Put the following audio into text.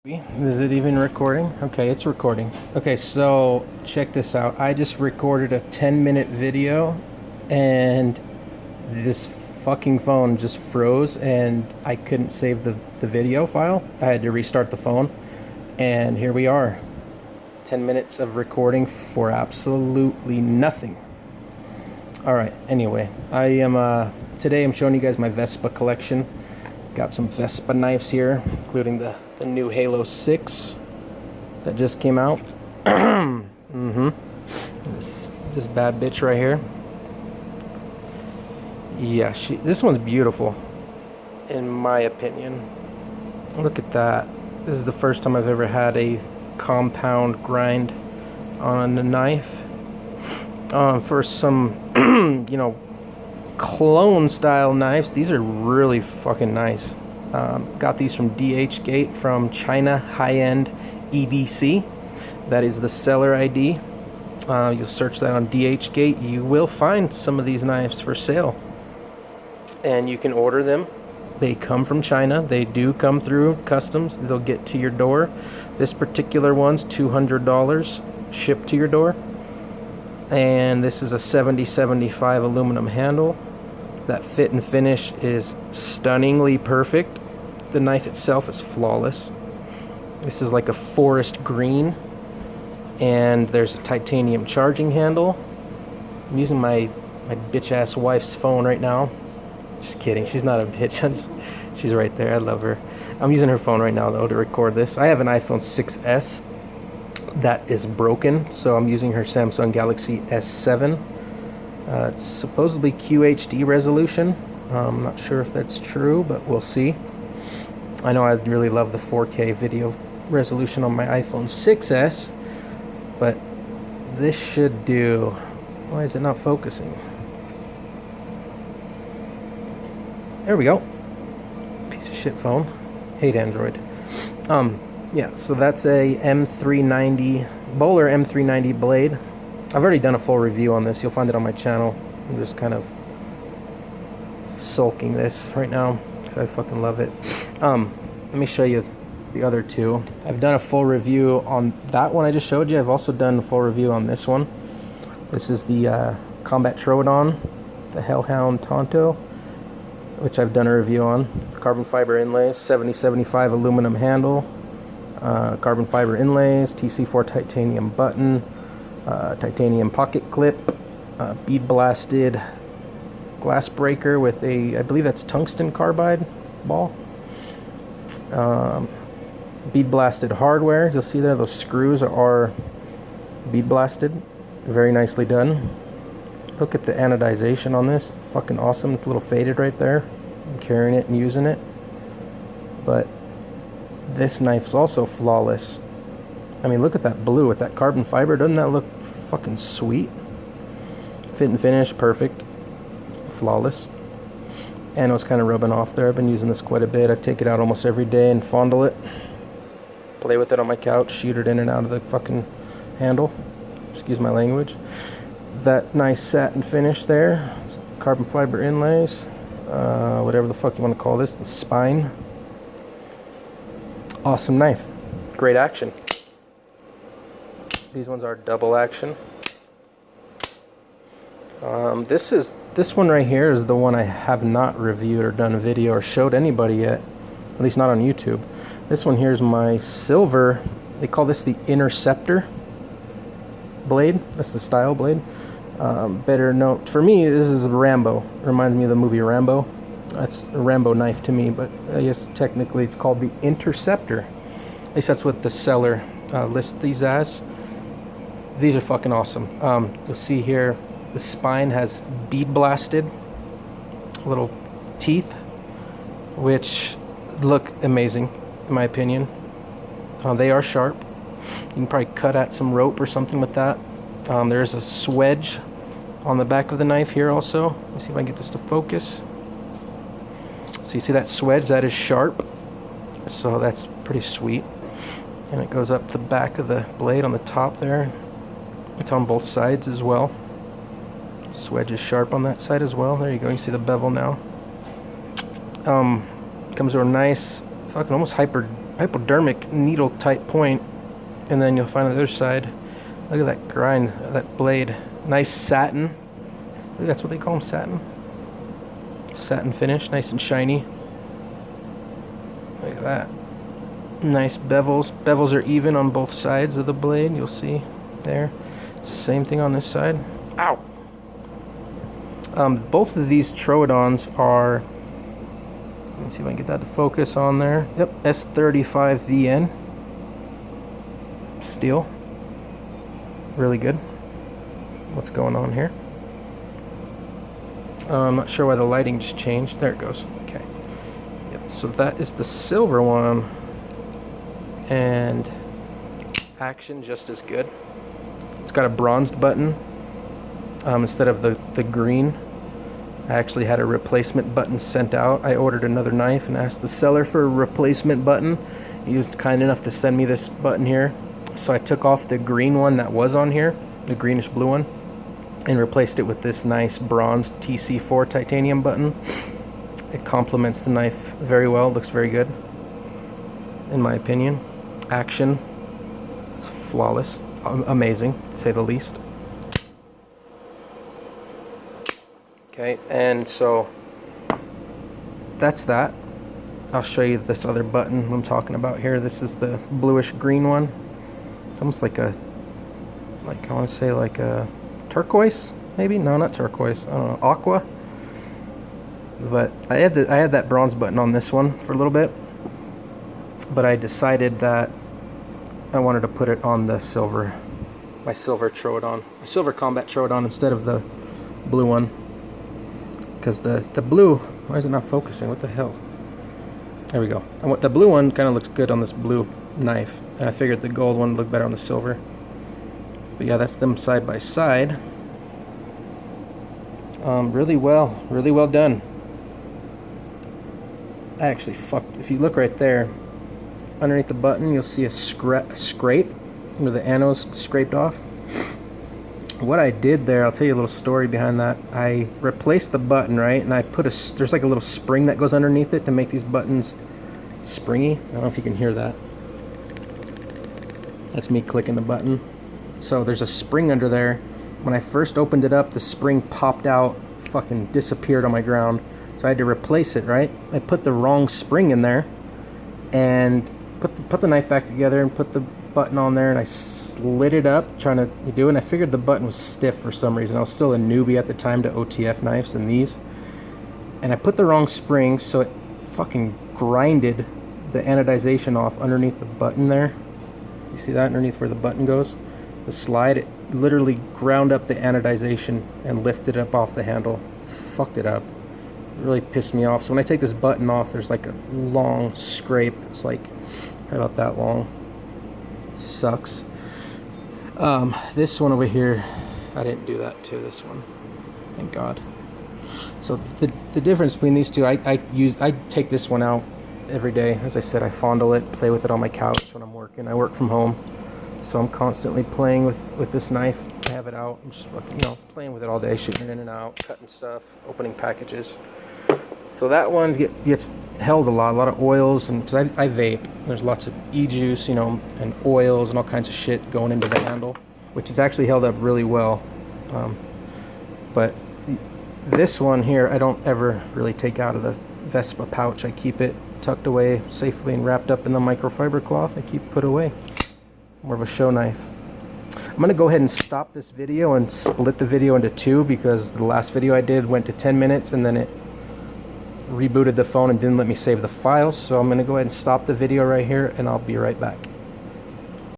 Is it even recording? Okay, it's recording. Okay, so check this out. I just recorded a 10-minute video and this fucking phone just froze and I couldn't save the video file. I had to restart the phone and here we are. 10 minutes of recording for absolutely nothing. Alright, anyway, today I'm showing you guys my VESPA collection. Got some VESPA knives here, including the new Halo 6 that just came out. This bad bitch right here. Yeah, this one's beautiful, in my opinion. Look at that. This is the first time I've ever had a compound grind on a knife. For some, clone style knives, these are really fucking nice. Got these from DHgate from ChinaHighEndEDC. That is the seller ID. You'll search that on DHgate. You will find some of these knives for sale, and you can order them. They come from China. They do come through customs. They'll get to your door. This particular one's $200 shipped to your door, and this is a 70-75 aluminum handle. That fit and finish is stunningly perfect. The knife itself is flawless. This is like a forest green, and there's a titanium charging handle. I'm using my bitch ass wife's phone right now. Just kidding, she's not a bitch. She's right there, I love her. I'm using her phone right now though to record this. I have an iPhone 6s that is broken, so I'm using her Samsung Galaxy S7. It's supposedly QHD resolution. I'm not sure if that's true, but we'll see. I know I really love the 4K video resolution on my iPhone 6s, but this should do... Why is it not focusing? There we go. Piece of shit phone. Hate Android. Yeah, so that's a M390, Bowler M390 blade. I've already done a full review on this. You'll find it on my channel. I'm just kind of sulking this right now because I fucking love it. Let me show you the other two. I've done a full review on that one I just showed you. I've also done a full review on this one. This is the Combat Troodon, the Hell-Hound Tonto, which I've done a review on. Carbon fiber inlays, 70-75 aluminum handle, carbon fiber inlays, TC4 titanium button, titanium pocket clip, bead blasted glass breaker with a, I believe that's tungsten carbide ball, bead blasted hardware. You'll see there those screws are bead blasted, very nicely done. Look at the anodization on this, fucking awesome. It's a little faded right there. I'm carrying it and using it, but this knife's also flawless. I mean, look at that blue with that carbon fiber. Doesn't that look fucking sweet? Fit and finish, perfect. Flawless. And it was kind of rubbing off there. I've been using this quite a bit. I take it out almost every day and fondle it. Play with it on my couch, shoot it in and out of the fucking handle. Excuse my language. That nice satin finish there. Carbon fiber inlays. Whatever the fuck you want to call this. The spine. Awesome knife. Great action. These ones are double action. This one right here is the one I have not reviewed or done a video or showed anybody yet, at least not on YouTube. This one here is my silver. They call this the Interceptor blade. That's the style blade. Better known for me, this is Rambo. It reminds me of the movie Rambo. That's a Rambo knife to me, but I guess technically it's called the Interceptor. At least that's what the seller lists these as. These are fucking awesome. You'll see here the spine has bead blasted little teeth, which look amazing in my opinion. They are sharp. You can probably cut at some rope or something with that. There's a swedge on the back of the knife here also. Let me see if I can get this to focus. So you see that swedge? That is sharp. So that's pretty sweet. And it goes up the back of the blade on the top there. It's on both sides as well. Swedge is sharp on that side as well. There you go, you can see the bevel now. Comes with a nice, fucking almost hypodermic needle type point, and then you'll find on the other side, look at that grind, that blade, nice satin. I think that's what they call them, satin finish, nice and shiny. Look at that. Nice bevels. Bevels are even on both sides of the blade, you'll see there. Same thing on this side. Ow! Both of these Troodons are, let me see if I can get that to focus on there. Yep, S35VN steel. Really good. What's going on here? I'm not sure why the lighting just changed. There it goes. Okay. Yep, so that is the silver one. And action just as good. It's got a bronzed button instead of the green. I actually had a replacement button sent out. I ordered another knife and asked the seller for a replacement button. He was kind enough to send me this button here. So I took off the green one that was on here, the greenish blue one, and replaced it with this nice bronzed TC4 titanium button. It complements the knife very well. Looks very good, in my opinion. Action, flawless, amazing, to say the least. Okay, and so that's that. I'll show you this other button I'm talking about here. This is the bluish green one. It's almost like a, I want to say like a turquoise, maybe? No, not turquoise. I don't know, aqua. But I had that bronze button on this one for a little bit, but I decided that I wanted to put it on the silver, my silver Troodon, my silver combat Troodon instead of the blue one. Because the blue, why is it not focusing? What the hell? There we go. The blue one kind of looks good on this blue knife, and I figured the gold one would look better on the silver. But yeah, that's them side by side. Really well done. I actually fucked. If you look right there, underneath the button, you'll see a scrape where the ano's scraped off. What I did there, I'll tell you a little story behind that. I replaced the button, right, and I put there's like a little spring that goes underneath it to make these buttons springy. I don't know if you can hear that. That's me clicking the button. So there's a spring under there. When I first opened it up, the spring popped out, fucking disappeared on my ground. So I had to replace it, right? I put the wrong spring in there and put the knife back together and put the button on there, and I slid it up trying to do it, and I figured the button was stiff for some reason. I was still a newbie at the time to OTF knives and these, and I put the wrong spring, so it fucking grinded the anodization off underneath the button there. You see that underneath where the button goes? The slide, it literally ground up the anodization and lifted it up off the handle. Fucked it up. It really pissed me off. So when I take this button off, there's like a long scrape. It's like about that long. Sucks. This one over here, I didn't do that to this one, thank God. So the difference between these two, I take this one out every day. As I said, I fondle it, play with it on my couch when I'm working. I work from home, so I'm constantly playing with this knife. I have it out. I'm just fucking, playing with it all day, shooting it in and out, cutting stuff, opening packages. So that one gets held a lot of oils, and because I vape, there's lots of e-juice, and oils and all kinds of shit going into the handle, which is actually held up really well. But this one here, I don't ever really take out of the VESPA pouch. I keep it tucked away safely and wrapped up in the microfiber cloth. I keep it put away. More of a show knife. I'm going to go ahead and stop this video and split the video into two, because the last video I did went to 10 minutes and then it rebooted the phone and didn't let me save the files. So I'm going to go ahead and stop the video right here, and I'll be right back.